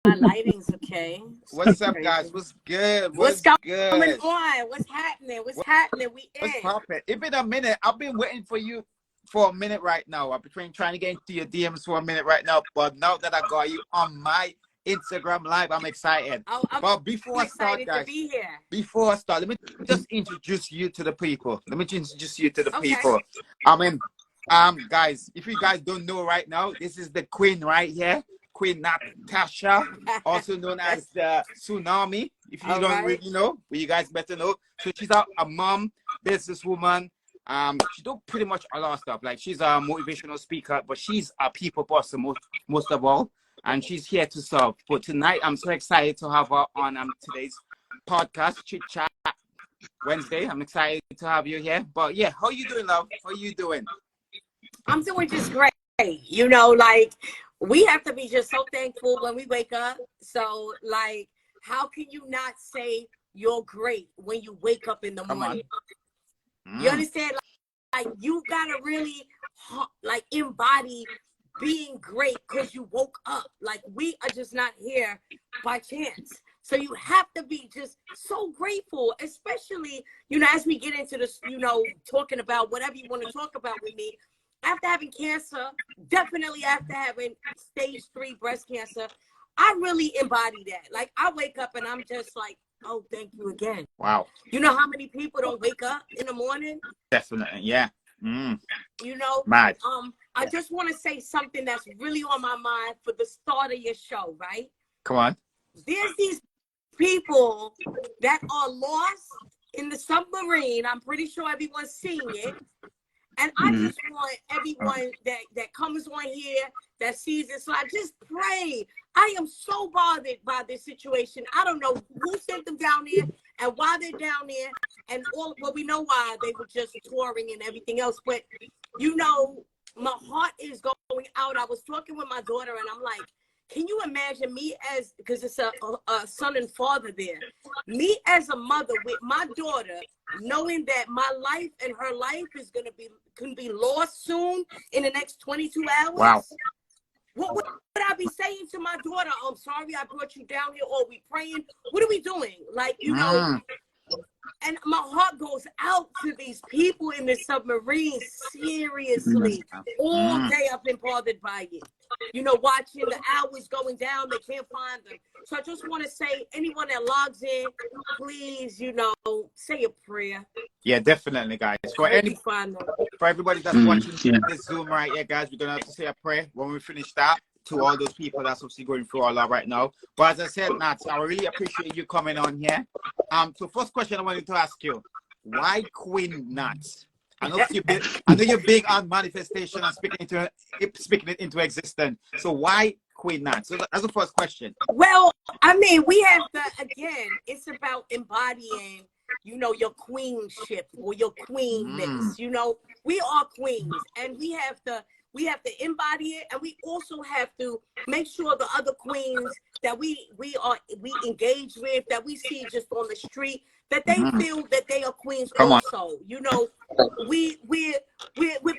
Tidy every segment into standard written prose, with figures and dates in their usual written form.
My lighting's okay. What's up, guys? What's good? What's What's going good? on? What's happening? What's happening? We What's in. poppin'? It's been a minute. I've been waiting for you for a minute right now. I've been trying to get into your DMs for a minute right now, but now that I got you on my Instagram live, I'm excited. But before I start, excited guys, to be here. before I start, let me just introduce you to the people. Okay. People. Guys, if you guys don't know right now, this is the queen right here, Queen Natasha, also known as the Tsunami. If you don't really know, well, you guys better know. So she's a mom, businesswoman. She does pretty much a lot of stuff. Like, she's a motivational speaker, but she's a people person most of all, and she's here to serve. But tonight, I'm so excited to have her on today's podcast, Chit Chat Wednesday. I'm excited to have you here. But yeah, how you doing, love? How you doing? I'm doing just great. You know, like, we have to be just so thankful when we wake up. So, like, how can you not say you're great when you wake up in the morning? You understand? Like, you gotta really like embody being great because you woke up. Like, we are just not here by chance. So you have to be just so grateful, especially, you know, as we get into this, you know, talking about whatever you want to talk about with me. After having cancer, definitely after having stage 3 breast cancer, I really embody that. Like, I wake up and I'm just like, oh, thank you again. Wow. You know how many people don't wake up in the morning? Definitely, yeah. You know, Mad. I just want to say something that's really on my mind for the start of your show, right? Come on. There's these people that are lost in the submarine. I'm pretty sure everyone's seeing it. And I just want everyone that comes on here, that sees this live, just pray. I am so bothered by this situation. I don't know who sent them down there and why they're down there. And well, we know why. They were just touring and everything else. But, you know, my heart is going out. I was talking with my daughter and I'm like, can you imagine me as, because it's a son and father there, me as a mother with my daughter, knowing that my life and her life is can be lost soon in the next 22 hours? Wow. What would I be saying to my daughter? I'm sorry I brought you down here, or we praying? What are we doing? Like, you know, and my heart goes out to these people in the submarine, seriously. All day I've been bothered by it. You know, watching the hours going down, they can't find them. So I just want to say, anyone that logs in, please, you know, say a prayer. Yeah, definitely, guys. For everybody that's watching this Zoom right here, guys, we're gonna have to say a prayer when we finish that to all those people that's obviously going through all that right now. But as I said, Nat, I really appreciate you coming on here. So first question I wanted to ask you, why Queen Nat? I know you're big on manifestation and speaking it into existence. So why Queen Nat? So that's the first question. Well, I mean, we have to, again, it's about embodying, you know, your queenship or your queenness. You know, we are queens, and we have to embody it, and we also have to make sure the other queens that we engage with, that we see just on the street, that they feel that they are queens also. You know, we're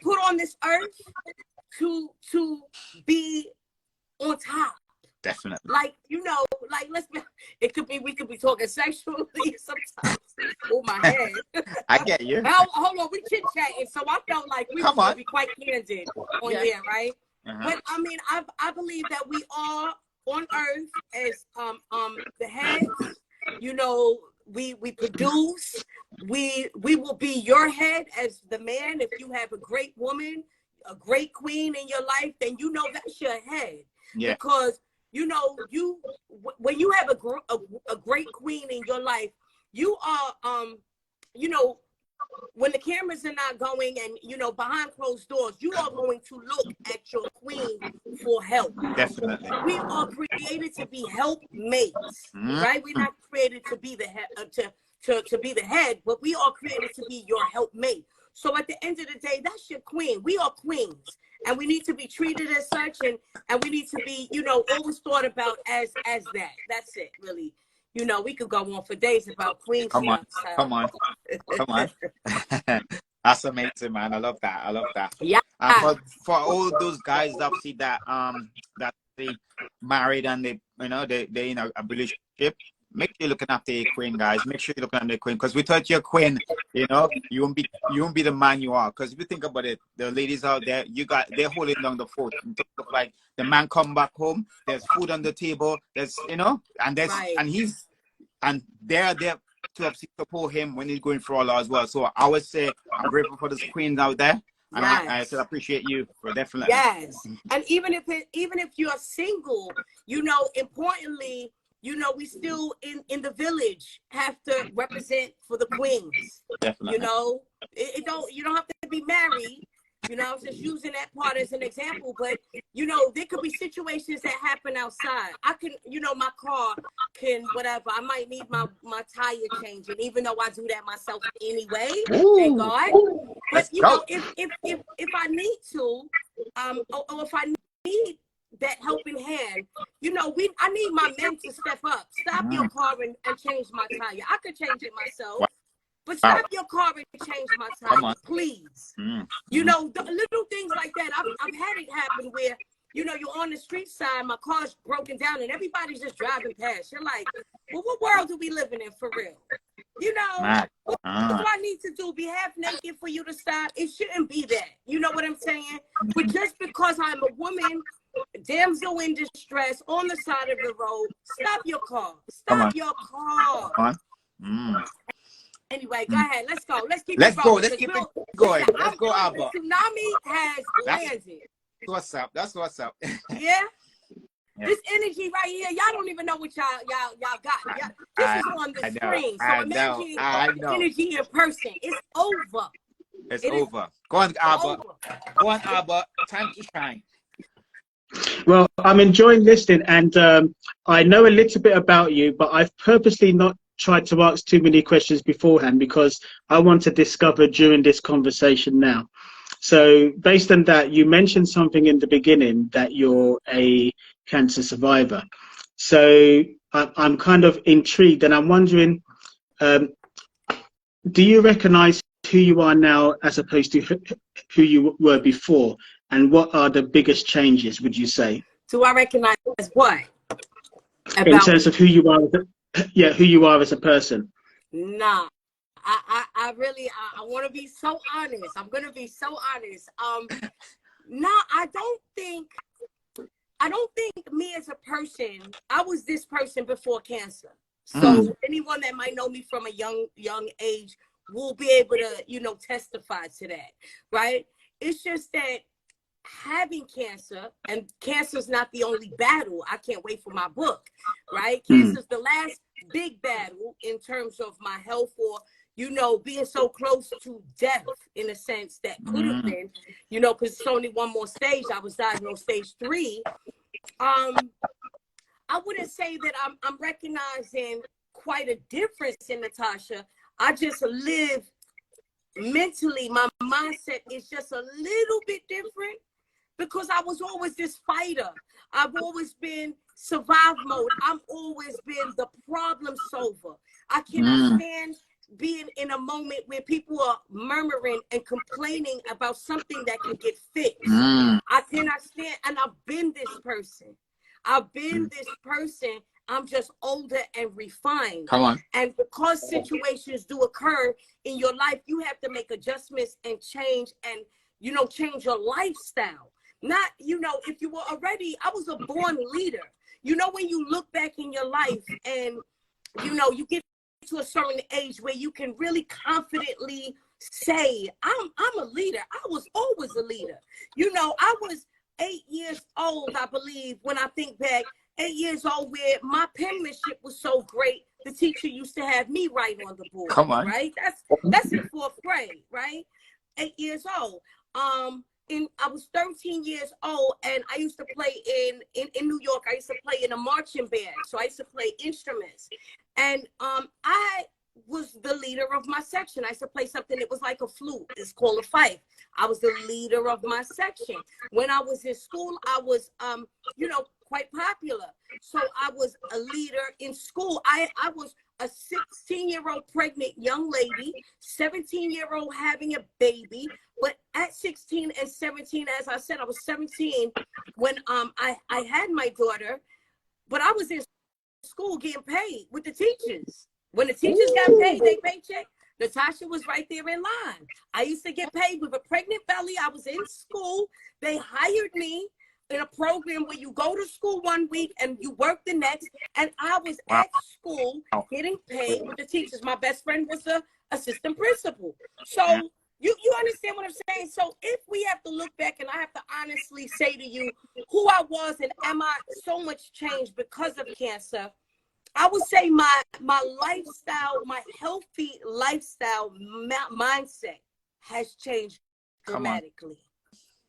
put on this earth to be on top. Definitely. Like, you know, like, we could be talking sexually sometimes. Oh, my head. I get you. Hold on, we chit-chatting, so I felt like we were be quite candid on here, right? But I mean, I believe that we are on earth as the heads. You know, we produce. We will be your head as the man. If you have a great woman, a great queen in your life, then you know that's your head. Yeah. Because, you know, when you have a great queen in your life, you are you know, when the cameras are not going and, you know, behind closed doors, you are going to look at your queen for help. Definitely. We are created to be helpmates, right? We're not created to be the head, to be the head, but we are created to be your helpmate. So at the end of the day, that's your queen. We are queens, and we need to be treated as such, and we need to be, you know, always thought about as that. That's it, really. You know, we could go on for days about queens. Come on. That's amazing, man. I love that. Yeah. For all those guys that see that they married and they you know, they in a relationship, make sure you're looking after your queen, guys. Make sure you're looking after your queen, because without your queen, you know, you won't be the man you are. Because if you think about it, the ladies out there, they're holding down the fort. In terms of like the man come back home, there's food on the table, there's, you know, and they're there to obviously support him when he's going through all that as well. So I would say I'm grateful for those queens out there, and I said appreciate you for definitely. Yes, and even if you're single, you know, importantly, you know, we still in the village have to represent for the queens. Definitely. You know, you don't have to be married. You know, I'm just using that part as an example, but you know, there could be situations that happen outside. I can, you know, my car can, whatever. I might need my tire changing, even though I do that myself anyway. Thank God. But you know, if I need to, or if I need that helping hand, you know, I need my men to step up. Stop your car and change my tire. I could change it myself. But stop your car and change my tire, please. You know, the little things like that. I've had it happen where, you know, you're on the street side, my car's broken down, and everybody's just driving past. You're like, well, what world do we living in for real? You know, what do I need to do? Be half naked for you to stop? It shouldn't be that. You know what I'm saying? But just because I'm a woman, damsel in distress, on the side of the road, stop your car. Stop your car. Anyway, go ahead. Let's go. Let's keep it going. Let's keep it going. Let's go, Abba. Tsunami has landed. What's up? That's what's up. Yeah? This energy right here, y'all don't even know what y'all got. This is on the screen. So imagine energy in person. It's over. It's over. Go on, Abba. Go on, Abba. Time to shine. Well, I'm enjoying listening, and I know a little bit about you, but I've purposely not tried to ask too many questions beforehand because I want to discover during this conversation now. So based on that, you mentioned something in the beginning that you're a cancer survivor. So I'm kind of intrigued, and I'm wondering, do you recognize who you are now as opposed to who you were before? And what are the biggest changes, would you say? Do I recognize what? In terms of who you are, who you are as a person. Nah, I really, I want to be so honest. I'm going to be so honest. No, I don't think me as a person, I was this person before cancer. So anyone that might know me from a young age will be able to, you know, testify to that, right? It's just that having cancer, and cancer's not the only battle. I can't wait for my book, right? Cancer's the last big battle in terms of my health, or, you know, being so close to death in a sense that could have been, you know, because it's only one more stage. I was diagnosed stage 3. I wouldn't say that I'm recognizing quite a difference in Natasha. I just live mentally, my mindset is just a little bit different because I was always this fighter. I've always been survive mode. I've always been the problem solver. I cannot stand being in a moment where people are murmuring and complaining about something that can get fixed. I cannot stand, and I've been this person. I'm just older and refined. Come on. And because situations do occur in your life, you have to make adjustments and change and, you know, change your lifestyle. Not, you know, if you were already, I was a born leader. You know, when you look back in your life and, you know, you get to a certain age where you can really confidently say, I'm a leader. I was always a leader. You know, I was 8 years old, I believe, when I think back, 8 years old, where my penmanship was so great, the teacher used to have me write on the board. Come on. Right? That's in 4th grade, right? 8 years old. I was 13 years old, and I used to play in New York. I used to play in a marching band, so I used to play instruments. And I was the leader of my section. I used to play something that was like a flute. It's called a fife. I was the leader of my section. When I was in school, I was, you know, quite popular. So I was a leader in school. I was a 16-year-old pregnant young lady, 17-year-old having a baby. But at 16 and 17, as I said, I was 17 when I had my daughter. but I was in school getting paid with the teachers. When the teachers got paid, they paycheck, Natasha was right there in line. I used to get paid with a pregnant belly. I was in school. They hired me in a program where you go to school one week and you work the next. And I was at school getting paid with the teachers. My best friend was the assistant principal. So you understand what I'm saying? So if we have to look back, and I have to honestly say to you who I was and am I so much changed because of cancer, I would say my lifestyle, my healthy lifestyle mindset has changed dramatically.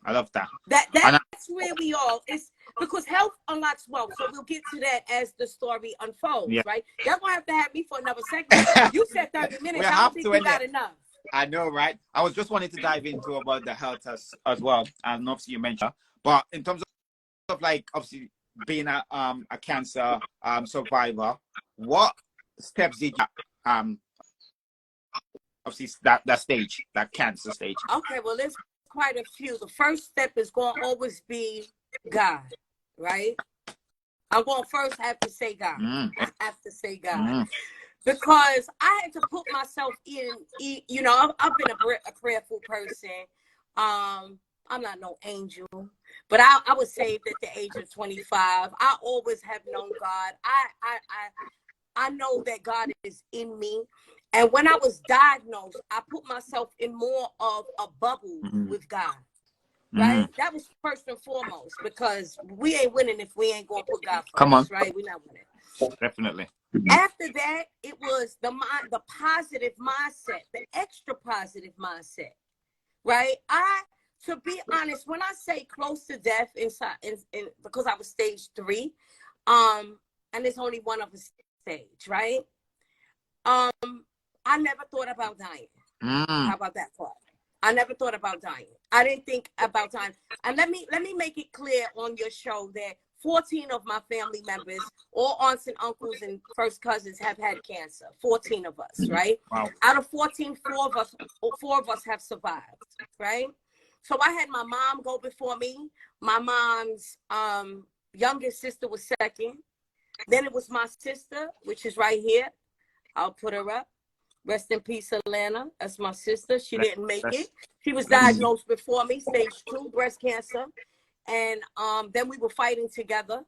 I love that. That's where we are. It's because health unlocks wealth. So we'll get to that as the story unfolds, right? Y'all gonna have to have me for another segment. You said 30 minutes. I don't think we got enough. I know, right? I was just wanting to dive into about the health as well. And obviously you mentioned, but in terms of like obviously being a cancer survivor, what steps did you obviously that stage, that cancer stage? Okay, well, there's quite a few. The first step is going to always be God, right? I'm going to first have to say God. I have to say God. Because I had to put myself in, you know, I've been a prayerful person. I'm not no angel, but I was saved at the age of 25. I always have known God. I know that God is in me. And when I was diagnosed, I put myself in more of a bubble with God, right? That was first and foremost, because we ain't winning if we ain't going to put God first, right? We're not winning. Definitely. After that, it was the positive mindset, the extra positive mindset, right? To be honest, when I say close to death because I was stage 3, and there's only one of a stage, right? I never thought about dying. How about that part? I never thought about dying. I didn't think about dying. And let me make it clear on your show that 14 of my family members, all aunts and uncles and first cousins, have had cancer. 14 of us, right? Wow. Out of 14, four of us have survived, right? So I had my mom go before me. My mom's youngest sister was second. Then it was my sister, which is right here. I'll put her up. Rest in peace, Alana. That's my sister. She didn't make it. She was diagnosed before me, stage 2 breast cancer. And then we were fighting together.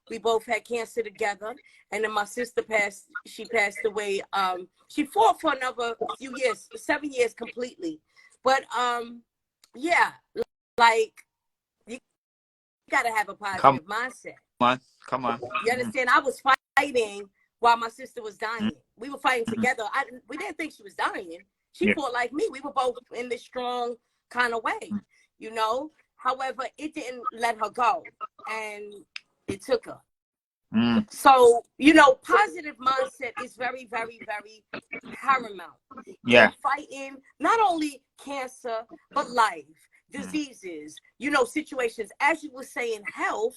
We both had cancer together. And then my sister passed away. She fought for another few years, 7 years completely. But yeah, like, you got to have a positive mindset. Come on. You understand? I was fighting while my sister was dying. We were fighting together. We didn't think she was dying. She fought like me. We were both in this strong kind of way, you know? However, it didn't let her go, and it took her. So, you know, positive mindset is very, very, very paramount. Yeah. In fighting not only cancer, but life, diseases, you know, situations. As you were saying, health,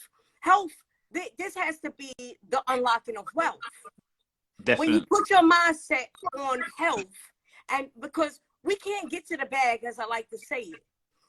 this has to be the unlocking of wealth. Definitely. When you put your mindset on health, and because we can't get to the bag, as I like to say it,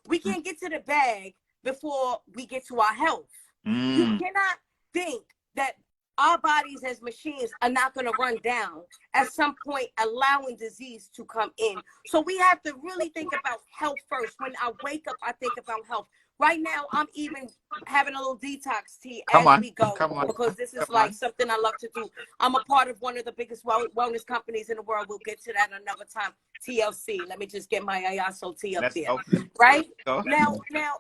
we can't get to the bag before we get to our health. You cannot think that our bodies as machines are not going to run down at some point, allowing disease to come in. So we have to really think about health first. When I wake up, I think about health. Right now, I'm even having a little detox tea as we go, because this is like something I love to do. I'm a part of one of the biggest wellness companies in the world. We'll get to that another time. TLC. Let me just get my Ayaso tea up there. Right? Now,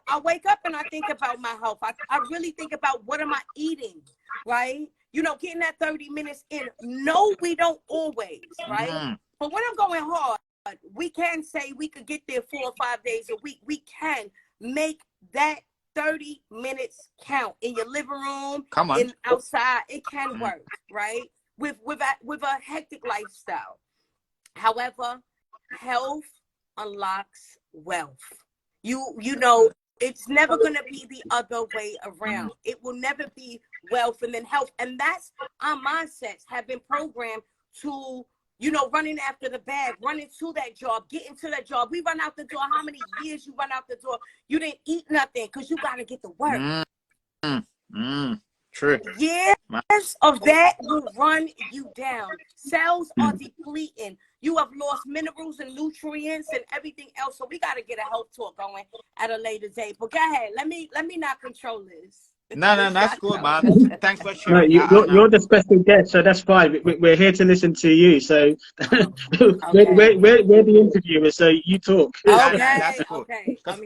I wake up and I think about my health. I really think about, what am I eating? Right? You know, getting that 30 minutes in. No, we don't always, right? But when I'm going hard, we can say we could get there 4 or 5 days a week. We can make that 30 minutes count in your living room, in outside. It can work, right? With a hectic lifestyle. However, health unlocks wealth. You know, it's never going to be the other way around. It will never be wealth and then health. And that's our mindsets have been programmed to, you know, running after the bag, running to that job, getting to that job. We run out the door. How many years you run out the door? You didn't eat nothing because you got to get to work. True. Years of that will run you down. Cells are depleting. You have lost minerals and nutrients and everything else. So we got to get a health talk going at a later date. But go ahead. Let me not control this. No, that's cool, man. Thanks for No, sharing that. you're the special guest, so that's fine. We're here to listen to you. So Okay. we're the interviewers, so you talk. That's cool. Okay. Because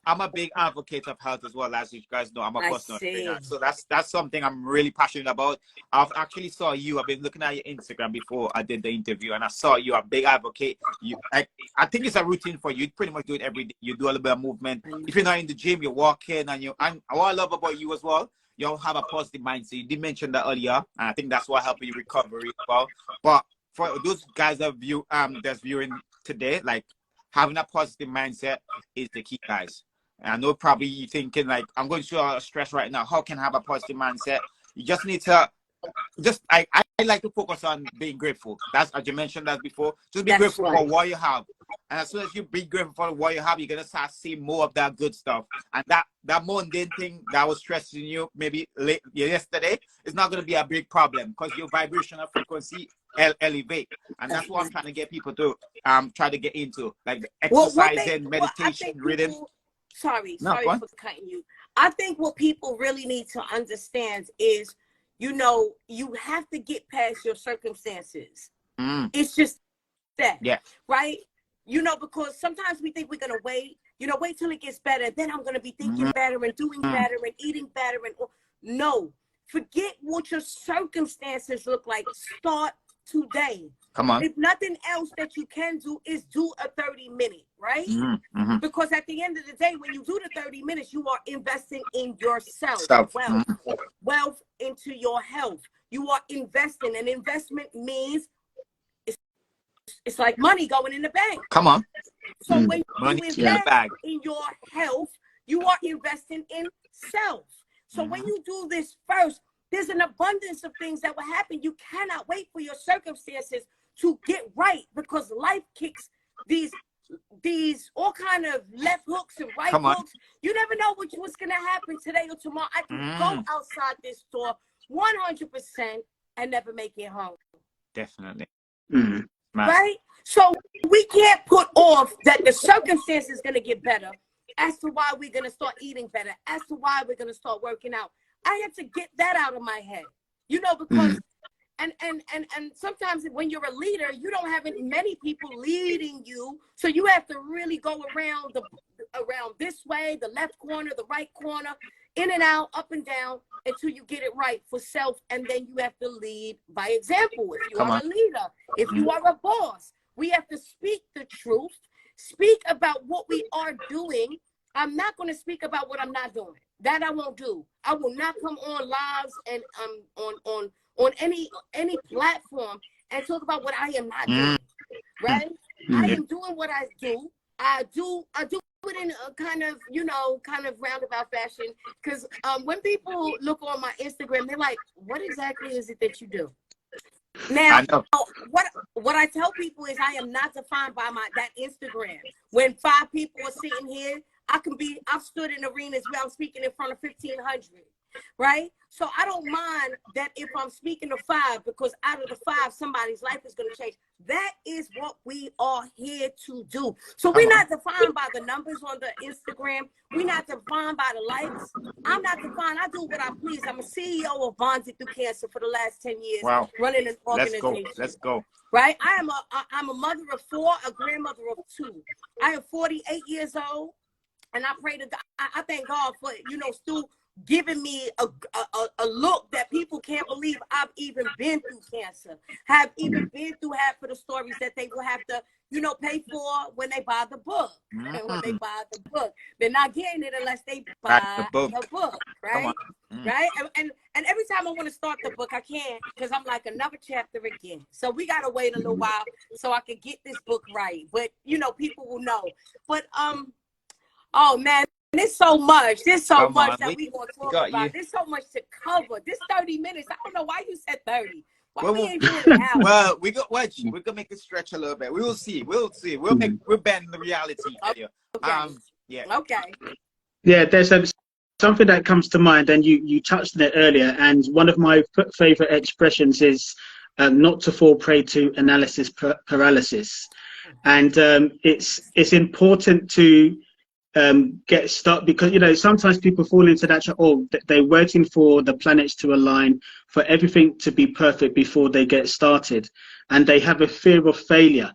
I'm a big advocate of health as well. As you guys know, I'm a personal trainer. So that's something I'm really passionate about. I've actually saw you. I've been looking at your Instagram before I did the interview, and I saw you a big advocate. I think it's a routine for you. You pretty much do it every day. You do a little bit of movement. If you're not in the gym, you walk in, and what I love about you as well, you have a positive mindset. You did mention that earlier, and I think that's what helped you recovery as well. But for those guys that that's viewing today, like, having a positive mindset is the key, guys. And I know probably you're thinking, like, I'm going through a lot of stress right now. How can I have a positive mindset? You just need to I like to focus on being grateful. That's, as you mentioned that before. Just be grateful for what you have. And as soon as you be grateful for what you have, you're gonna start seeing more of that good stuff. And that mundane thing that was stressing you maybe yesterday is not gonna be a big problem because your vibrational frequency elevate. And that's what I'm trying to get people to try to get into, like exercising, meditation, reading. Sorry for cutting you. I think what people really need to understand is, you know, you have to get past your circumstances. It's just that, right? You know, because sometimes we think we're going to wait till it gets better. Then I'm going to be thinking better and doing better and eating better. No, forget what your circumstances look like. Start today. Come on. If nothing else that you can do is do a 30-minute, right? Because at the end of the day, when you do the 30 minutes, you are investing in yourself, wealth into your health. You are investing. And investment means it's like money going in the bank. Come on. So when you invest in your health, you are investing in self. So when you do this first, there's an abundance of things that will happen. You cannot wait for your circumstances to get right, because life kicks these all kind of left hooks and right hooks. You never know what's going to happen today or tomorrow. I can go outside this store 100% and never make it home. Definitely. Right? So we can't put off that the circumstance is going to get better as to why we're going to start eating better, as to why we're going to start working out. I have to get that out of my head, you know, because and sometimes when you're a leader, you don't have many people leading you, so you have to really go around this way, the left corner, the right corner, in and out, up and down, until you get it right for self. And then you have to lead by example. If you are a leader, if you are a boss, we have to speak the truth, speak about what we are doing. I'm not going to speak about what I'm not doing. That I won't do. I will not come on lives and on any platform and talk about what I am not doing. Right? I am doing what I do. I do it in a kind of roundabout fashion, because when people look on my Instagram, they're like, what exactly is it that you do? Now, what I tell people is I am not defined by that Instagram. When 5 people are sitting here, I've stood in arenas where I'm speaking in front of 1,500, right? So I don't mind that if I'm speaking to 5, because out of the 5, somebody's life is going to change. That is what we are here to do. So we're not defined by the numbers on the Instagram. We're not defined by the likes. I'm not defined. I do what I please. I'm a CEO of Bonded Through Cancer for the last 10 years, running an organization. Let's go. Right? I'm a mother of 4, a grandmother of 2. I am 48 years old. And I pray to God, I thank God for, still giving me a look that people can't believe I've even been through cancer, have even been through half of the stories that they will have to, pay for when they buy the book. And when they buy the book, they're not getting it unless they buy the book, right? Right? And every time I want to start the book, I can't, because I'm like, another chapter again. So we got to wait a little while so I can get this book right. But, people will know. But, oh man, there's so much. There's so much that we want to talk about. There's so much to cover. This 30 minutes. I don't know why you said 30. Why we ain't doing an hour? Well, we're gonna make it stretch a little bit. We will see. We'll bend the reality here. Okay. Yeah, there's something that comes to mind, and you touched on it earlier, and one of my favorite expressions is not to fall prey to analysis paralysis. And it's important to get stuck, because, you know, sometimes people fall into that, they're waiting for the planets to align, for everything to be perfect before they get started, and they have a fear of failure.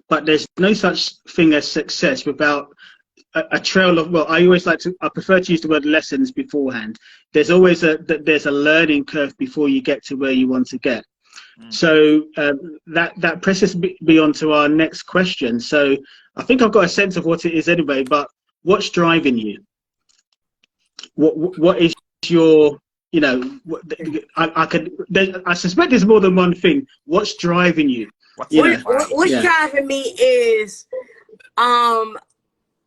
But there's no such thing as success without a trail of, well, I prefer to use the word lessons beforehand. There's always there's a learning curve before you get to where you want to get. So that presses me on to our next question. So I think I've got a sense of what it is anyway, but what's driving you? What is your, you know, I suspect there's more than one thing. What's driving you? What's driving me is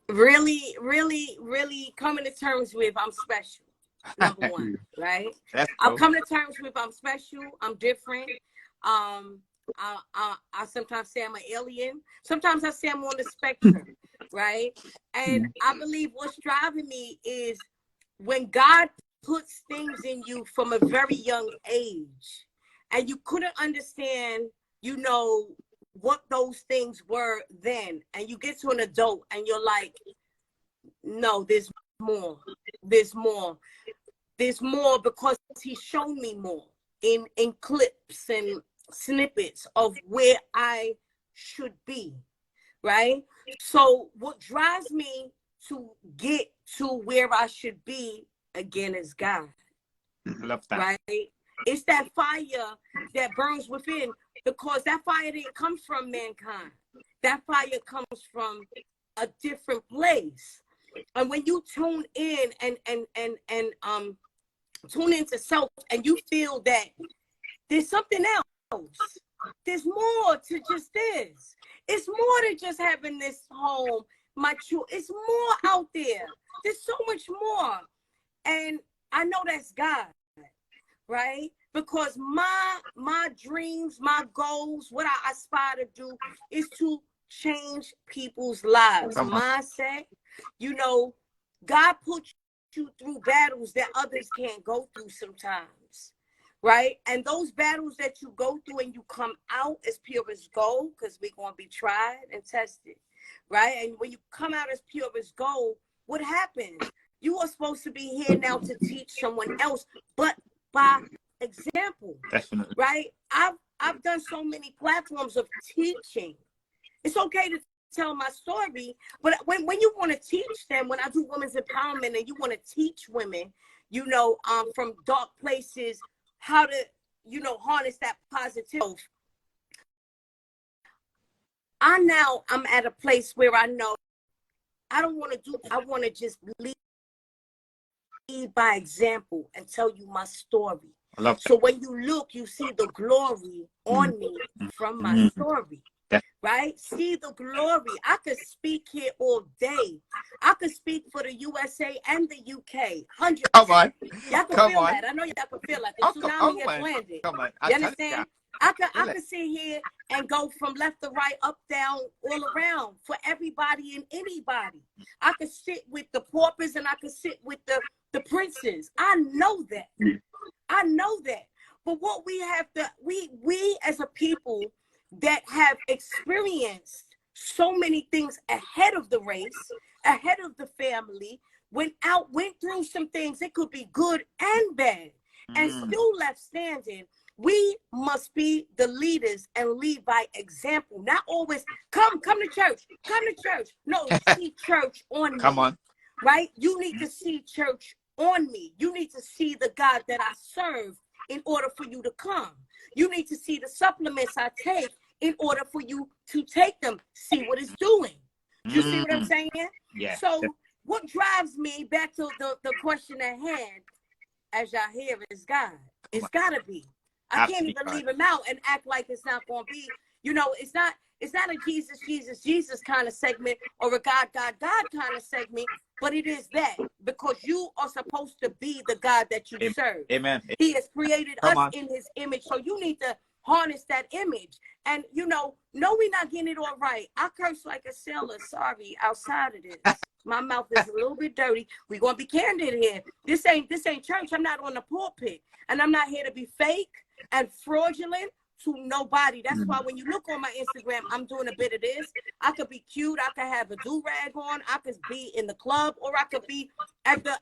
really coming to terms with I'm special. Number one, right? I'm coming to terms with I'm special, I'm different. I sometimes say I'm an alien. Sometimes I say I'm on the spectrum, right? And I believe what's driving me is when God puts things in you from a very young age, and you couldn't understand, you know, what those things were then, and you get to an adult and you're like, no, there's more, because he's shown me more in clips and snippets of where I should be, right? So what drives me to get to where I should be again is God. I love that. Right? It's that fire that burns within, because that fire didn't come from mankind. That fire comes from a different place. And when you tune in and tune into self, and you feel that there's something else, there's more to just this. It's more than just having this home, it's more out there. There's so much more. And I know that's God, right? Because my dreams, my goals, what I aspire to do is to change people's lives. Mindset, you know, God puts you through battles that others can't go through sometimes, right? And those battles that you go through and you come out as pure as gold, because we're going to be tried and tested, right? And when you come out as pure as gold, what happens? You are supposed to be here now to teach someone else, but by example. Definitely. Right? I've done so many platforms of teaching. It's okay to tell my story, but when you want to teach them, when I do women's empowerment and you want to teach women, you know, from dark places, how to, you know, harness that positive. I'm at a place where I know I want to just lead by example and tell you my story. I love that. So when you look, you see the glory on me from my story. Right? See the glory. I could speak here all day. I could speak for the USA and the UK. 100%. Come on. Y'all can feel that. I know y'all can feel that. The tsunami has landed. Come on. You understand? I could sit here and go from left to right, up, down, all around for everybody and anybody. I could sit with the paupers and I could sit with the princes. I know that. I know that. But what we have to, we as a people that have experienced so many things ahead of the race, ahead of the family, went through some things, it could be good and bad, and still left standing. We must be the leaders and lead by example. Not always come to church. No, see church on me. Come on. Right? You need to see church on me. You need to see the God that I serve in order for you to come. You need to see the supplements I take in order for you to take them. See what it's doing. You see what I'm saying? Yeah. So what drives me back to the question at hand, as y'all hear, is God. It's gotta be. I can't even leave him out and act like it's not gonna be. You know, it's not a Jesus kind of segment or a God kind of segment, but it is that, because you are supposed to be the God that you serve. Amen. He has created us in his image, so you need to harness that image. And you know, no, we're not getting it all right. I curse like a sailor, sorry, outside of this. My mouth is a little bit dirty. We're gonna be candid here. This ain't church. I'm not on the pulpit, and I'm not here to be fake and fraudulent to nobody. That's why when you look on my Instagram, I'm doing a bit of this. I could be cute. I could have a do-rag on. I could be in the club, or I could be at the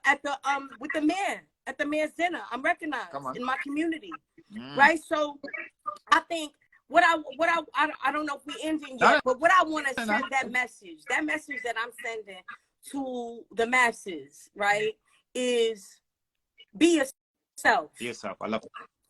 with the man at the man's dinner. I'm recognized in my community, right? So I think what I don't know if we're ending yet, but what I want to send that message that I'm sending to the masses, right, is be yourself. Be yourself. I love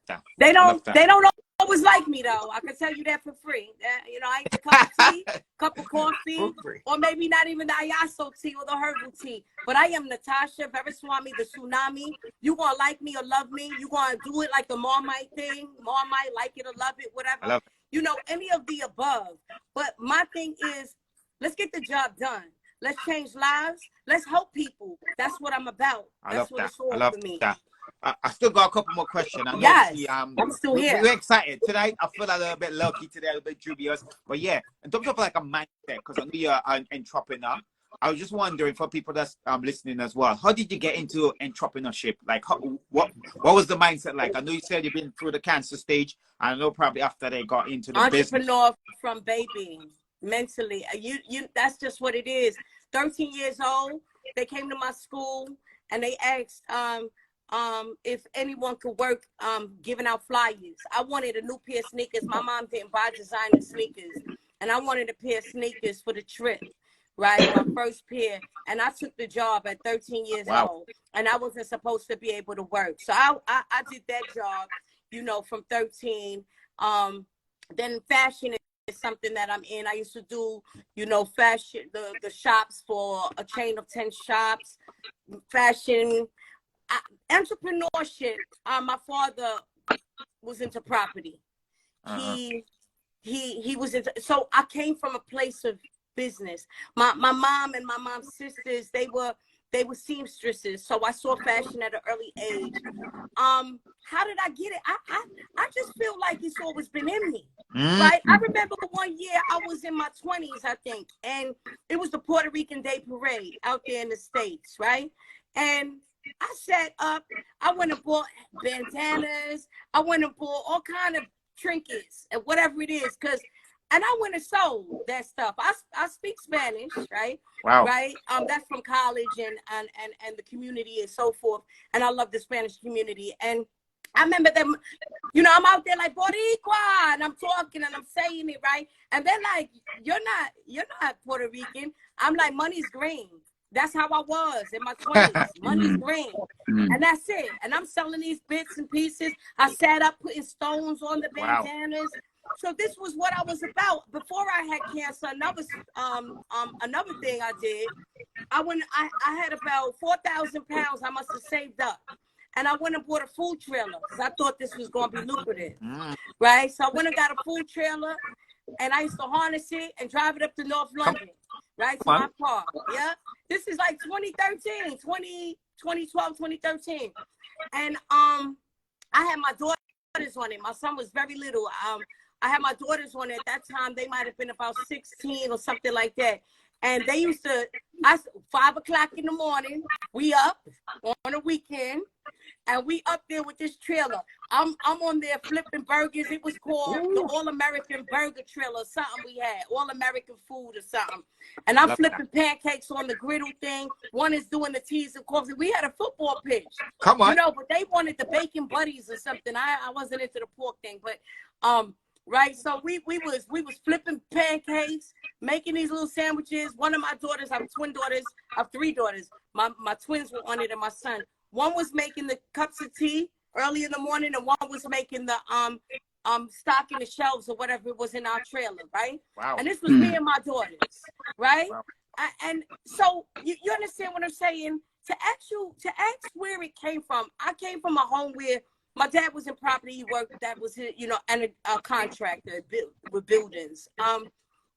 that. They don't always like me though. I can tell you that for free. You know, I ain't a cup of tea, cup of coffee, or maybe not even the ayaso tea or the herbal tea. But I am Natasha, Veriswami, the tsunami. You gonna like me or love me. You gonna do it like the Marmite thing. Marmite, like it or love it, whatever. You know, any of the above. But my thing is, let's get the job done. Let's change lives. Let's help people. That's what I'm about. That's what it's all for me. I still got a couple more questions. I know yes, I'm still here. We're excited tonight. I feel a little bit lucky today, a little bit dubious. But yeah, in terms of like a mindset, because I know you're an entrepreneur. I was just wondering for people that's listening as well, how did you get into entrepreneurship? Like, what was the mindset like? I know you said you've been through the cancer stage. I know probably after they got into the entrepreneur business. From baby, mentally. You that's just what it is. 13 years old, they came to my school and they asked if anyone could work giving out flyers. I wanted a new pair of sneakers. My mom didn't buy designer sneakers, and I wanted a pair of sneakers for the trip, right? My first pair. And I took the job at 13 years old, and I wasn't supposed to be able to work. So I did that job, you know, from 13. Then fashion is something that I'm in. I used to do, you know, fashion, the shops for a chain of 10 shops, fashion. Entrepreneurship. My father was into property. He was into, so I came from a place of business. My mom and my mom's sisters, they were seamstresses, so I saw fashion at an early age. How did I get it? I just feel like it's always been in me, right? I remember one year I was in my 20s, I think, and it was the Puerto Rican Day Parade out there in the States, right? And I sat up, I went and bought bandanas, I went and bought all kind of trinkets and whatever it is, and I went and sold that stuff. I speak Spanish, right? Wow. Right? That's from college and the community and so forth. And I love the Spanish community. And I remember them, you know, I'm out there like Boricua, and I'm talking and I'm saying it, right? And they're like, you're not Puerto Rican. I'm like, money's green. That's how I was in my 20s. Money's green. And that's it. And I'm selling these bits and pieces. I sat up putting stones on the bandanas. So this was what I was about. Before I had cancer, another thing I did, I had about 4,000 pounds I must have saved up. And I went and bought a food trailer because I thought this was going to be lucrative. Right? So I went and got a food trailer, and I used to harness it and drive it up to North London. Right, to my car. Yeah, this is like 2013, 2012, 2013. And I had my daughters on it. My son was very little. I had my daughters on it at that time. They might have been about 16 or something like that. And they used to, 5 o'clock in the morning, we up on a weekend, and we up there with this trailer. I'm on there flipping burgers. It was called the All-American Burger Trailer, something we had, All-American Food or something. And I'm flipping pancakes on the griddle thing. One is doing the teas and coffee. We had a football pitch. Come on. You know, but they wanted the bacon buddies or something. I wasn't into the pork thing, but right. So we was flipping pancakes, making these little sandwiches. One of my daughters, I have twin daughters, I have 3 daughters. My twins were on it and my son. One was making the cups of tea early in the morning, and one was making the stocking the shelves or whatever it was in our trailer, right? Wow. And this was me and my daughters, right? Wow. And so you understand what I'm saying? To ask where it came from, I came from a home where my dad was in property. He worked, that was, you know, and a contractor with buildings.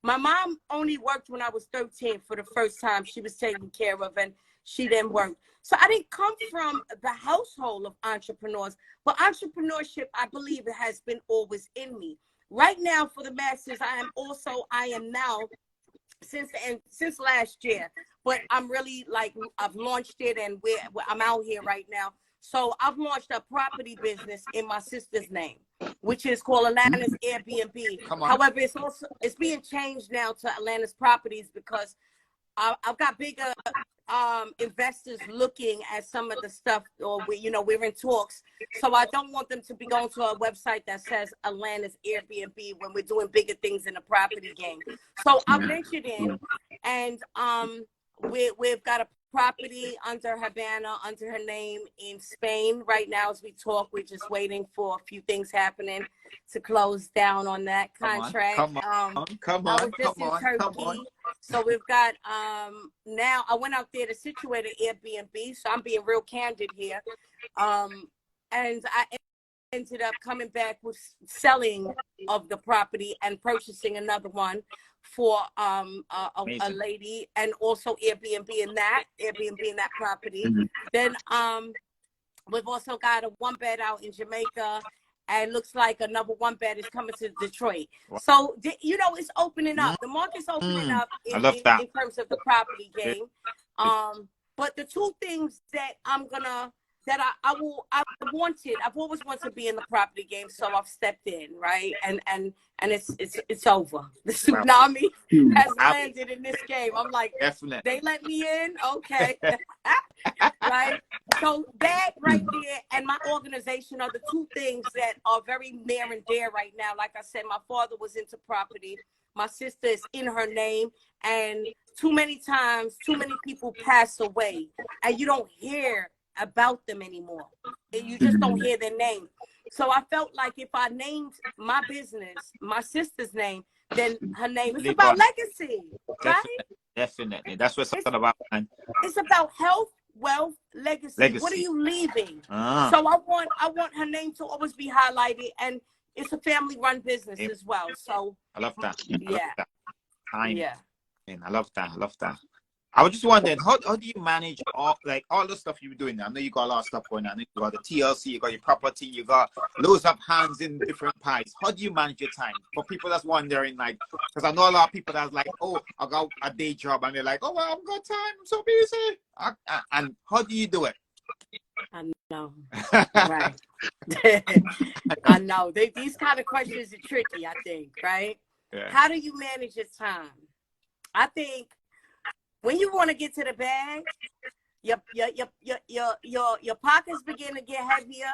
My mom only worked when I was 13 for the first time. She was taken care of, and she didn't work. So I didn't come from the household of entrepreneurs, but entrepreneurship, I believe, it has been always in me. Right now, for the masses, I am now since last year, but I'm really like, I've launched it and I'm out here right now. So I've launched a property business in my sister's name, which is called Atlanta's Airbnb. However, it's being changed now to Atlanta's Properties because I've got bigger investors looking at some of the stuff, or we're in talks. So I don't want them to be going to a website that says Atlanta's Airbnb when we're doing bigger things in the property game. So I ventured in, and we've got a property under her banner, under her name in Spain right now as we talk. We're just waiting for a few things happening to close down on that contract. Come on. I was just in Turkey. So we've got now I went out there to situate an Airbnb, so I'm being real candid here. And I ended up coming back with selling of the property and purchasing another one for a lady, and also Airbnb in that property. Then we've also got a 1-bed out in Jamaica, and looks like another 1-bed is coming to Detroit. Wow. So it's opening up. The market's opening up in terms of the property game. But the two things that I've always wanted to be in the property game, so I've stepped in, right? And it's over. The tsunami has landed in this game. I'm like, definitely. They let me in, okay. Right? So that right there and my organization are the two things that are very near and dear right now. Like I said, my father was into property. My sister is in her name, and too many times, too many people pass away, and you don't hear about them anymore. You just don't hear their name. So I felt like if I named my business my sister's name, then her name is about legacy, right? Definitely. That's what it's all about, man. It's about health, wealth, legacy. What are you leaving? So I want her name to always be highlighted, and it's a family-run business as well. So I love that. Yeah. I love that. I was just wondering, how do you manage all the stuff you're doing? I know you got a lot of stuff going on. You got the TLC, you got your property, you got loads of hands in different pies. How do you manage your time? For people that's wondering, because I know a lot of people that's like, oh, I got a day job, and they're like, oh, well, I haven't got time, I'm so busy. And how do you do it? I know, right? I know. These kind of questions are tricky, I think, right? Yeah. How do you manage your time? I think when you want to get to the bag, your pockets begin to get heavier,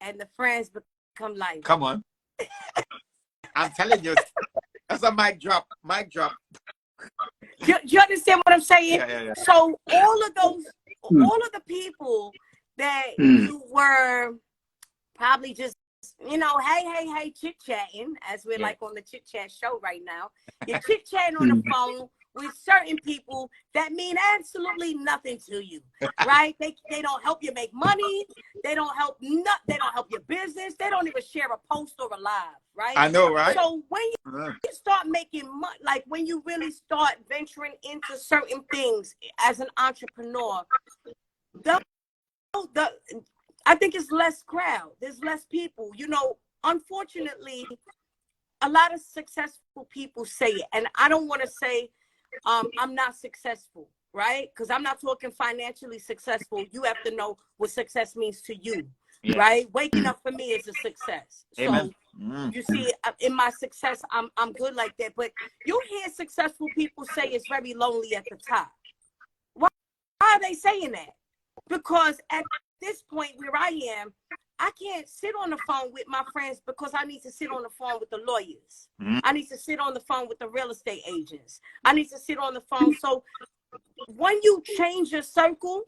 and the friends become lighter. Come on, I'm telling you, that's a mic drop. You understand what I'm saying? Yeah. So all of the people that you were probably just hey, chit-chatting, as we're like on the chit-chat show right now. You're chit-chatting on the phone with certain people that mean absolutely nothing to you, right? They don't help you make money. They don't help your business. They don't even share a post or a live, right? I know, right? So when you start making money, like when you really start venturing into certain things as an entrepreneur, I think it's less crowd. There's less people. Unfortunately, a lot of successful people say it, and I don't want to say I'm not successful, right? Because I'm not talking financially successful. You have to know what success means to you, right? Waking up for me is a success. Amen. So you see, in my success, I'm good like that. But you hear successful people say it's very lonely at the top. Why are they saying that? Because at this point where I am, I can't sit on the phone with my friends because I need to sit on the phone with the lawyers. I need to sit on the phone with the real estate agents. I need to sit on the phone. So when you change your circle,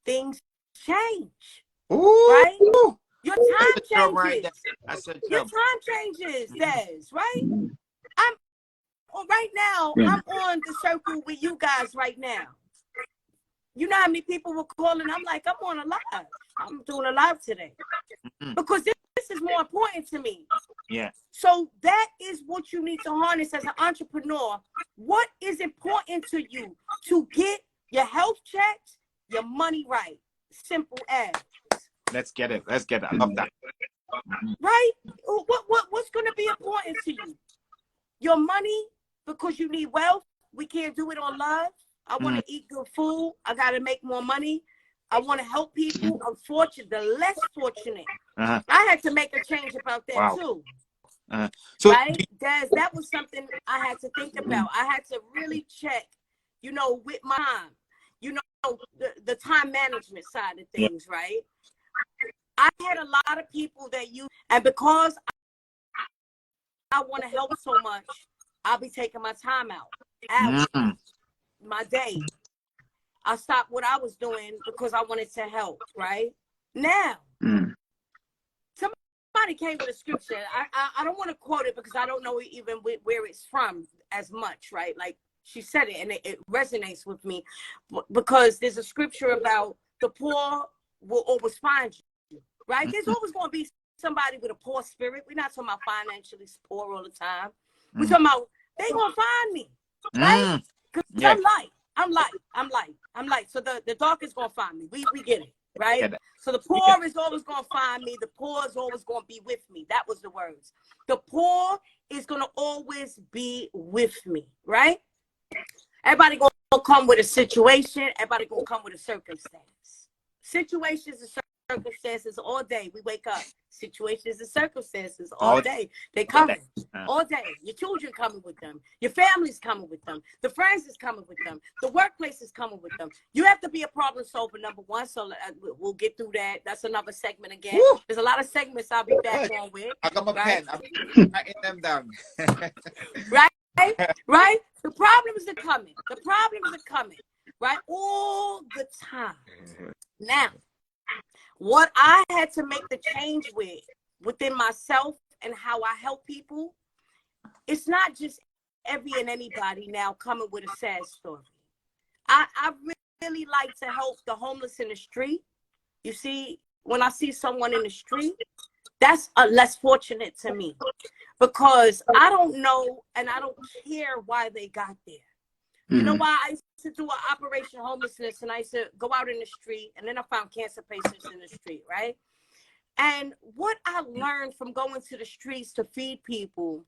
things change. Ooh. Right? Your time changes. Right. Your time changes, Des, right? Right now, I'm on the circle with you guys right now. You know how many people were calling? I'm like, I'm on a live. I'm doing a live today. Because this is more important to me. Yeah. So that is what you need to harness as an entrepreneur. What is important to you to get your health checked, your money right? Simple as. Let's get it. I love that. Right? What's going to be important to you? Your money, because because you need wealth, we can't do it on love. I want to eat good food. I got to make more money. I want to help people. Unfortunately, the less fortunate. I had to make a change about that too. So right? That was something I had to think about. I had to really check, you know, with my time, you know, the time management side of things, right? I had a lot of people that and because I want to help so much, I'll be taking my time out, my day. I stopped what I was doing because I wanted to help, right? Now, somebody came with a scripture. I don't want to quote it because I don't know even where it's from as much, right? Like she said it, and it resonates with me because there's a scripture about the poor will always find you, right? There's always going to be somebody with a poor spirit. We're not talking about financially poor all the time. We're talking about they gonna find me, right? Because I'm light. So the dark is gonna find me. We get it, right? So the poor is always gonna find me. The poor is always gonna be with me. That was the words. The poor is gonna always be with me, right? Everybody gonna come with a situation. Everybody gonna come with a circumstance. Situations and circumstances all day. We wake up. Situations and circumstances all day. They coming all day. Your children coming with them. Your family's coming with them. The friends is coming with them. The workplace is coming with them. You have to be a problem solver, number one. So we'll get through that. That's another segment again. Woo! There's a lot of segments I'll be back on with. I got my pen. I'm writing them down. Right? The problems are coming. The problems are coming. Right? All the time. Now, what I had to make the change within myself and how I help people, it's not just every and anybody now coming with a sad story. I really like to help the homeless in the street. You see, when I see someone in the street, that's less fortunate to me because I don't know and I don't care why they got there. You know why I used to do an Operation Homelessness and I used to go out in the street and then I found cancer patients in the street, right? And what I learned from going to the streets to feed people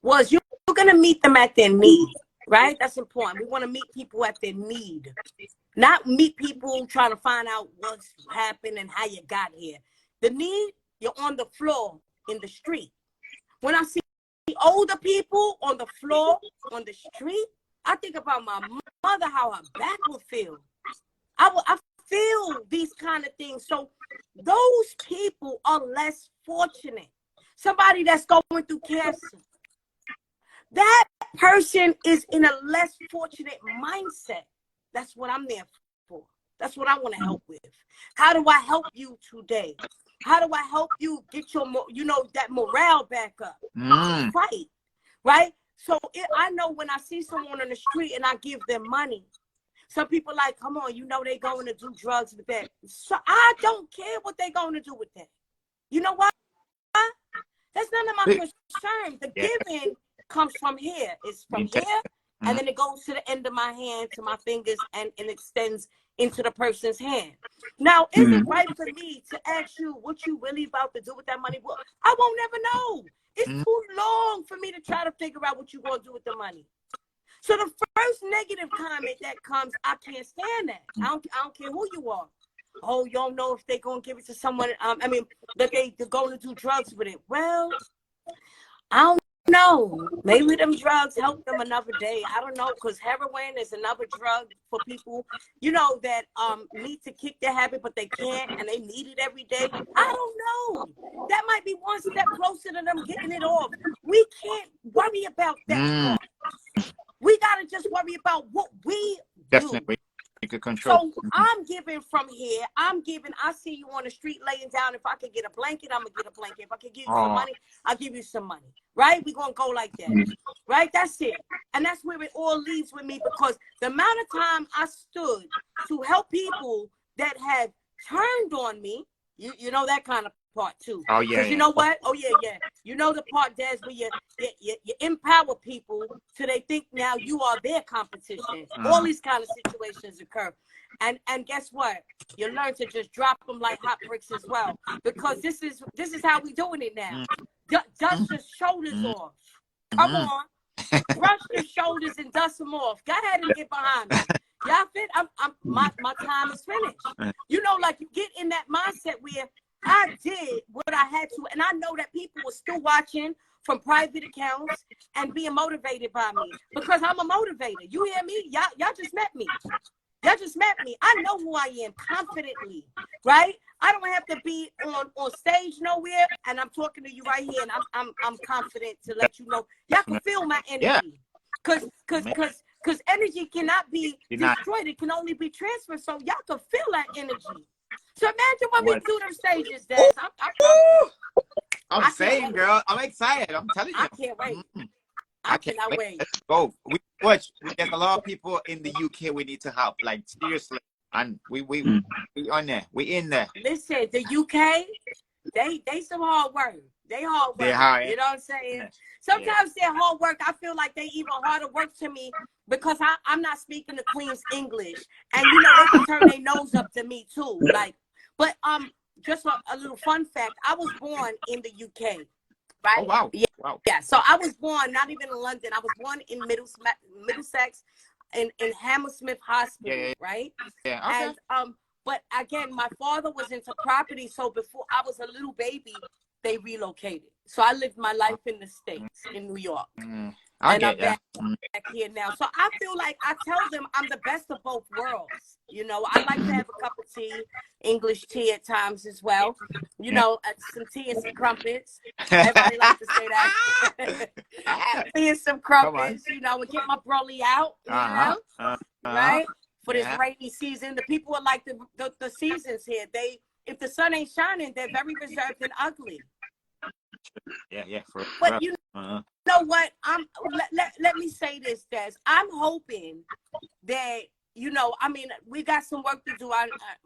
was you're going to meet them at their need, right? That's important. We want to meet people at their need, not meet people trying to find out what's happened and how you got here. The need, you're on the floor in the street. When I see older people on the floor on the street, I think about my mother, how her back would feel. I feel these kind of things. So those people are less fortunate. Somebody that's going through cancer, that person is in a less fortunate mindset. That's what I'm there for. That's what I want to help with. How do I help you today? How do I help you get your, that morale back up? Fight, right? So I know when I see someone on the street and I give them money, some people like, come on, they going to do drugs with that. So I don't care what they going to do with that. You know what? That's none of my concern. The giving comes from here. It's from here, and then it goes to the end of my hand, to my fingers, and it extends into the person's hand. Now, is it right for me to ask you what you really about to do with that money? Well, I won't never know. It's too long for me to try to figure out what you're going to do with the money. So the first negative comment that comes, I can't stand that. I don't care who you are. Oh, you don't know if they're going to give it to someone. That they're going to do drugs with it. Well, I don't know. Maybe them drugs help them another day. I don't know, because heroin is another drug for people, that need to kick their habit, but they can't, and they need it every day. I don't know. That might be one step closer to them getting it off. We can't worry about that part. We got to just worry about what we do. You could control. So I'm giving from here. I see you on the street laying down. If I could get a blanket, I'm going to get a blanket. If I could give you some money, I'll give you some money. Right? We're going to go like that. Right? That's it. And that's where it all leaves with me, because the amount of time I stood to help people that have turned on me, you know that kind of part too. Oh, yeah. Because you know what? Oh, yeah. You know the part, Des, where you empower people till they think now you are their competition. All these kind of situations occur. And guess what? You learn to just drop them like hot bricks as well. Because this is how we doing it now. Dust your shoulders off. Come on. Brush your shoulders and dust them off. Go ahead and get behind me. Y'all fit? My time is finished. You know, like you get in that mindset where I did what I had to, and I know that people were still watching from private accounts and being motivated by me because I'm a motivator. You hear me? Y'all just met me. Y'all just met me. I know who I am confidently, right? I don't have to be on stage nowhere, and I'm talking to you right here, and I'm confident to let you know. Y'all can feel my energy, cause energy cannot be destroyed. It can only be transferred. So y'all can feel that energy. So imagine when we do them stages, Des. I'm saying, girl, I'm excited. I'm telling you. I can't wait. I cannot wait. Let's go. There's a lot of people in the UK we need to help. Like seriously, and we on there. We in there. Listen, the UK, they some hard work. They hard work. You know what I'm saying? Sometimes they're hard work. I feel like they even harder work to me because I'm not speaking the Queen's English, and you know they can turn their nose up to me too. Like, but just a little fun fact: I was born in the UK. Right? Oh, wow. Yeah. Wow. Yeah. So I was born not even in London. I was born in Middlesex in Hammersmith Hospital, right? Yeah. Okay. And but again, my father was into property, so before I was a little baby, they relocated. So I lived my life in the States, in New York. And I'm back here now. So I feel like I tell them I'm the best of both worlds. You know, I like to have a cup of tea, English tea at times as well. You know, some tea and some crumpets. Everybody likes to say that. Tea and some crumpets, you know, and get my brolly out, you know, right? For this rainy season. The people are like the seasons here. If the sun ain't shining, they're very reserved and ugly. Yeah. But you know what? Let me say this, Des. I'm hoping that, you know, I mean, we got some work to do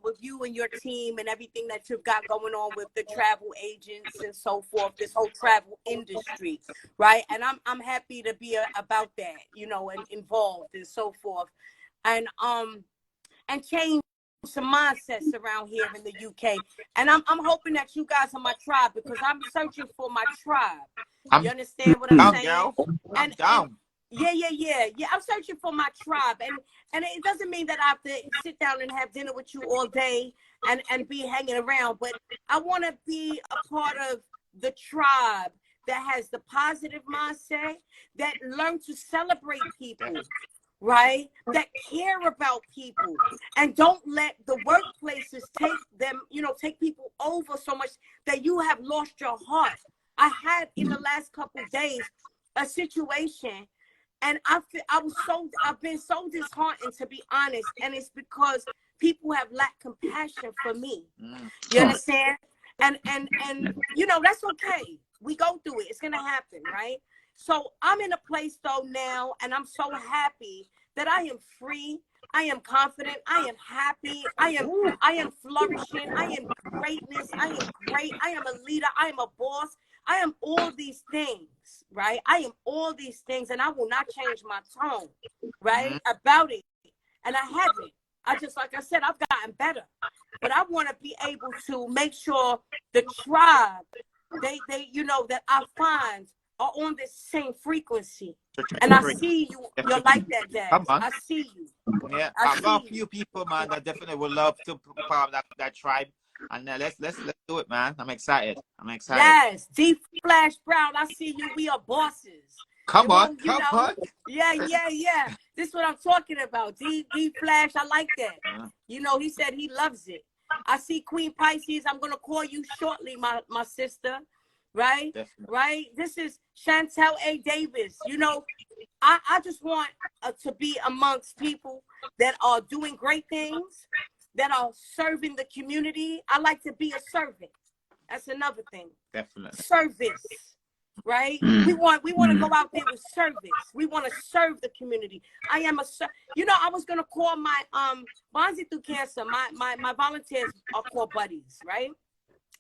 with you and your team and everything that you've got going on with the travel agents and so forth, this whole travel industry, right? And I'm happy to be about that, you know, and involved and so forth. And change some mindsets around here in the UK. And I'm hoping that you guys are my tribe because I'm searching for my tribe. You understand what I'm saying? Girl. And yeah. I'm searching for my tribe. And it doesn't mean that I have to sit down and have dinner with you all day and be hanging around. But I want to be a part of the tribe that has the positive mindset, that learn to celebrate people. Right? That care about people and don't let the workplaces take them, you know, take people over so much that you have lost your heart. I had in the last couple of days a situation, and I've been so disheartened, to be honest, and it's because people have lacked compassion for me. You understand? And you know, that's okay. We go through it. It's gonna happen, right? So I'm in a place though now, and I'm so happy that I am free. I am confident. I am happy. I am flourishing. I am greatness. I am great. I am a leader. I am a boss. I am all these things, right? I am all these things, and I will not change my tone, right, about it. And I haven't. I just, like I said, I've gotten better. But I want to be able to make sure the tribe, they you know, that I find are on the same frequency. And I see you're like that, Dad. I see you. Yeah, I've got a few people, man, that definitely would love to be part of that tribe. And let's do it, man. I'm excited. Yes, D Flash Brown, I see you. We are bosses. Come on. Yeah. This is what I'm talking about. D Flash, I like that. You know, he said he loves it. I see Queen Pisces. I'm gonna call you shortly, my sister. Right? Definitely. Right? This is Chantel A. Davis. You know, I just want to be amongst people that are doing great things, that are serving the community. I like to be a servant. That's another thing. Definitely. Service. Right? We want to go out there with service. We want to serve the community. I am you know, I was gonna call my Bonzi through cancer. My volunteers are called buddies, right?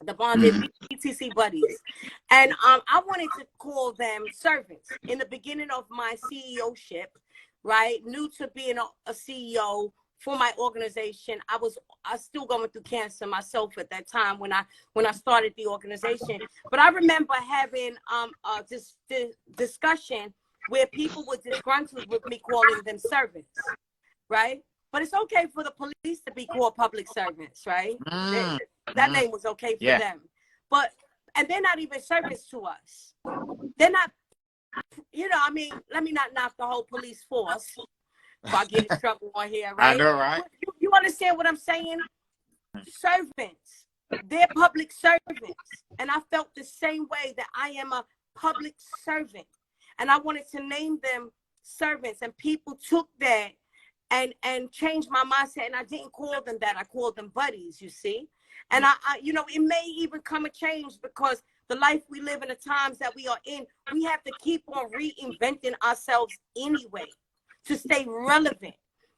The bonded BTC buddies. And I wanted to call them servants. In the beginning of my CEO-ship, right, new to being a CEO for my organization, I was still going through cancer myself at that time when I started the organization. But I remember having this discussion where people were disgruntled with me calling them servants, right? But it's okay for the police to be called public servants, right? That name was okay for them. But, and they're not even servants to us. They're not, you know, I mean, let me not knock the whole police force if I get in trouble on here, right? I know, right? You understand what I'm saying? Servants. They're public servants. And I felt the same way that I am a public servant. And I wanted to name them servants. And people took that and changed my mindset. And I didn't call them that. I called them buddies, you see. And I you know, it may even come a change because the life we live in, the times that we are in, we have to keep on reinventing ourselves anyway to stay relevant,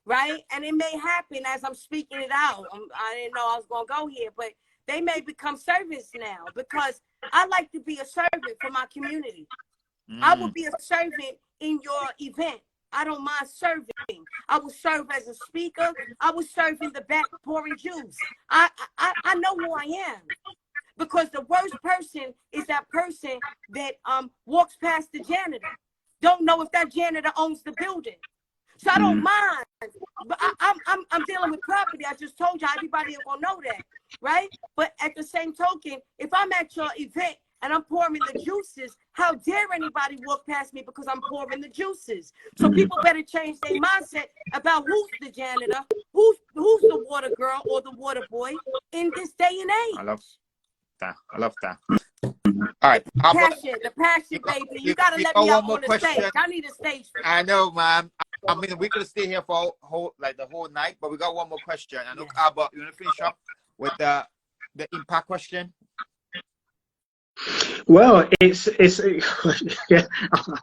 right? And it may happen as I'm speaking it out. I didn't know I was going to go here, but they may become servants now because I like to be a servant for my community. I will be a servant in your event. I don't mind serving. I will serve as a speaker. I will serve in the back pouring juice. I know who I am. Because the worst person is that person that walks past the janitor. Don't know if that janitor owns the building. So I don't mind. But I'm dealing with property. I just told you everybody will know that, right? But at the same token, if I'm at your event and I'm pouring the juices, how dare anybody walk past me because I'm pouring the juices? So people better change their mindset about who's the janitor, who's the water girl or the water boy in this day and age. I love that. All right. The passion, baby. You gotta let me out on the stage. I need a stage. I know, man. I mean, we could stay here for the whole night, but we got one more question. And look, Albert, you want to finish up with the impact question? Well, it's yeah,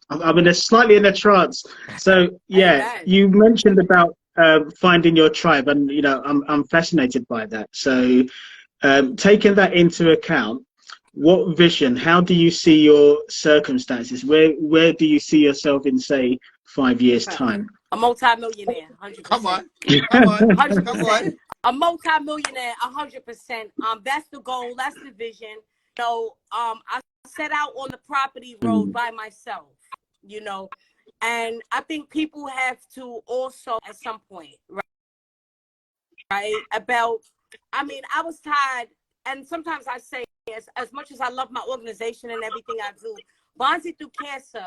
I'm slightly in a trance. So yeah, you mentioned about finding your tribe, and you know, I'm fascinated by that. So taking that into account, what vision? How do you see your circumstances? Where do you see yourself in, say, 5 years' time? A multi-millionaire, 100%. Come on, 100%. A multi-millionaire, 100%. That's the goal. That's the vision. So I set out on the property road by myself, you know, and I think people have to also at some point, right? About, I mean, I was tired, and sometimes I say, as much as I love my organization and everything I do, bonding through cancer,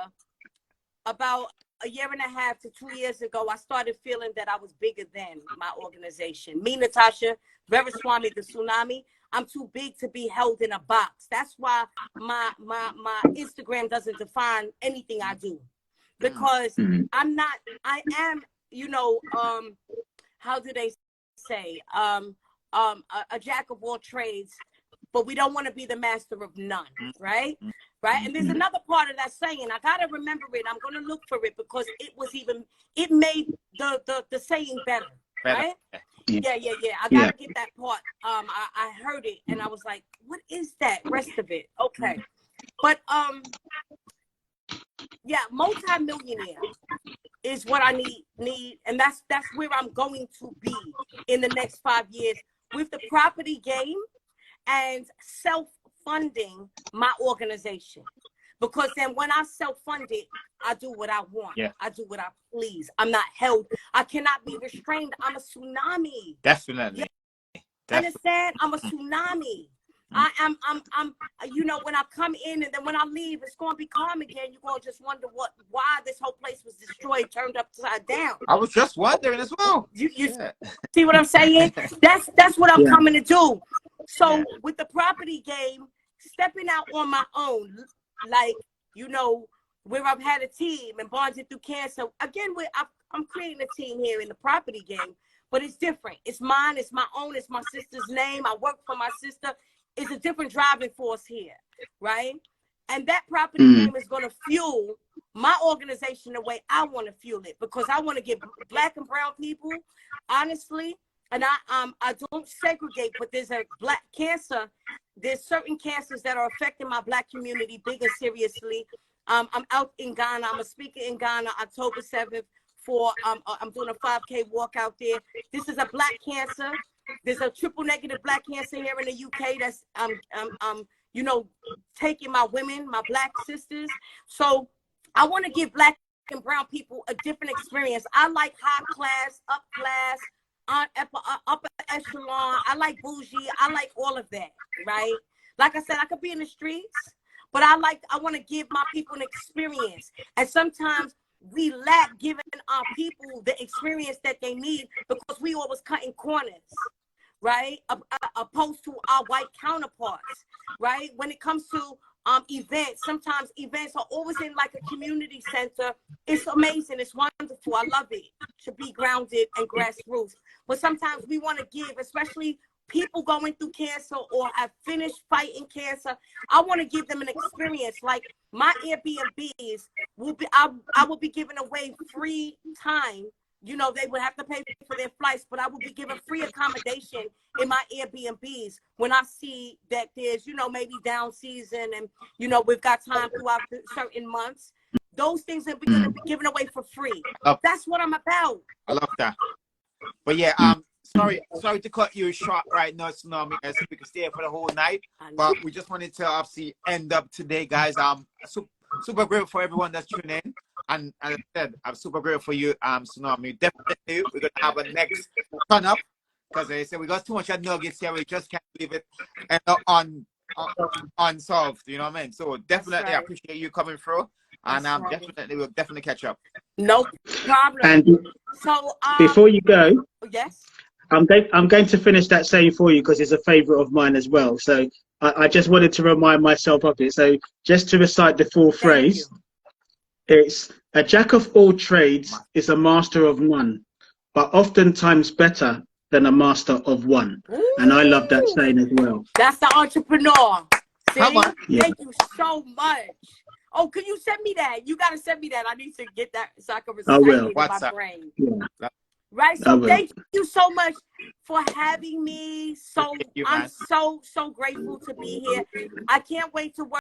about a year and a half to 2 years ago, I started feeling that I was bigger than my organization. Me, Natasha, Veriswami, the tsunami, I'm too big to be held in a box. That's why my Instagram doesn't define anything I do. Because I am, you know, how do they say, a jack of all trades, but we don't want to be the master of none, right? Right? And there's another part of that saying. I got to remember it. I'm going to look for it because it made the saying better, right? Yeah. I got to get that part. I heard it and I was like, what is that rest of it? Okay. But, yeah, multi-millionaire is what I need. And that's where I'm going to be in the next 5 years with the property game and self-funding my organization. Because then when I self-fund it, I do what I want. Yeah. I do what I please. I'm not held. I cannot be restrained. I'm a tsunami. Definitely. Understand? I'm a tsunami. I'm you know, when I come in and then when I leave, it's going to be calm again. You're going to just wonder why this whole place was destroyed, turned upside down. I was just wondering as well. You see what I'm saying? That's what I'm coming to do. So with the property game, stepping out on my own, like, you know, where I've had a team and bonded through cancer. Again, I'm creating a team here in the property game, but it's different. It's mine. It's my own. It's my sister's name. I work for my sister. It's a different driving force here, right? And that property game is going to fuel my organization the way I want to fuel it, because I want to get Black and brown people, honestly, and I don't segregate, but there's a Black cancer. There's certain cancers that are affecting my Black community big and seriously. I'm out in Ghana. I'm a speaker in Ghana, October 7th for, I'm doing a 5K walk out there. This is a Black cancer. There's a triple negative Black cancer here in the UK that's, you know, taking my women, my Black sisters. So I want to give Black and brown people a different experience. I like high class, up class, upper echelon. I like bougie. I like all of that, right? Like I said, I could be in the streets, but I want to give my people an experience. And sometimes we lack giving our people the experience that they need because we always cutting corners, right? Opposed to our white counterparts, right? When it comes to events, sometimes events are always in like a community center. It's amazing. It's wonderful. I love it. Should be grounded and grassroots. But sometimes we want to give, especially people going through cancer or have finished fighting cancer. I want to give them an experience. Like my Airbnbs will be, I will be giving away free time. You know, they would have to pay for their flights, but I will be giving free accommodation in my Airbnbs when I see that there's, you know, maybe down season and, you know, we've got time throughout certain months. Those things are going to be given away for free. That's what I'm about. I love that. But yeah, sorry to cut you short right now, Tsunami, as we could stay here for the whole night. But we just wanted to obviously end up today, guys. Super grateful for everyone that's tuning in. And as I said, I'm super grateful for you, Tsunami. Definitely, we're going to have a next turn up. Because I said we got too much nuggets here. We just can't leave it unsolved. You know what I mean? So definitely, I appreciate you coming through. And we'll definitely catch up. No problem. And so before you go, yes, I'm going to finish that saying for you because it's a favorite of mine as well. So I just wanted to remind myself of it. So just to recite the full phrase, it's a jack of all trades is a master of none, but oftentimes better than a master of one. Ooh. And I love that saying as well. That's the entrepreneur. See? Yeah. Thank you so much. Oh, can you send me that? You got to send me that. I need to get that so I can recite it in my brain. Yeah. Right? So thank you so much for having me. So I'm so grateful to be here. I can't wait to work